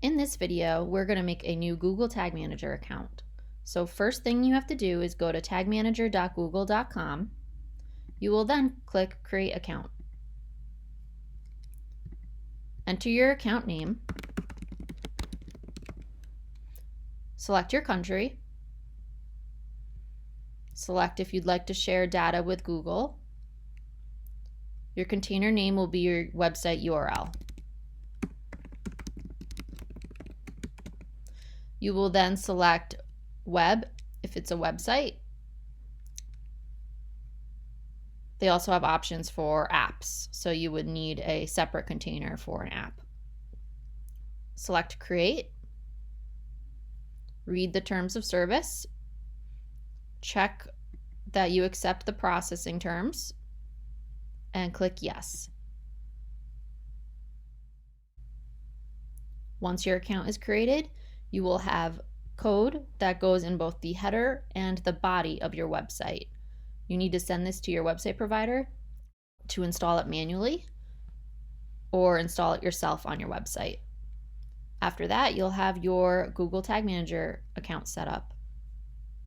In this video, we're going to make a new Google Tag Manager account. So first thing you have to do is go to tagmanager.google.com. You will then click Create Account. Enter your account name. Select your country. Select if you'd like to share data with Google. Your container name will be your website URL. You will then select web if it's a website. They also have options for apps, so you would need a separate container for an app. Select create. Read the terms of service. Check that you accept the processing terms and click yes. Once your account is created, you will have code that goes in both the header and the body of your website. You need to send this to your website provider to install it manually or install it yourself on your website. After that, you'll have your Google Tag Manager account set up.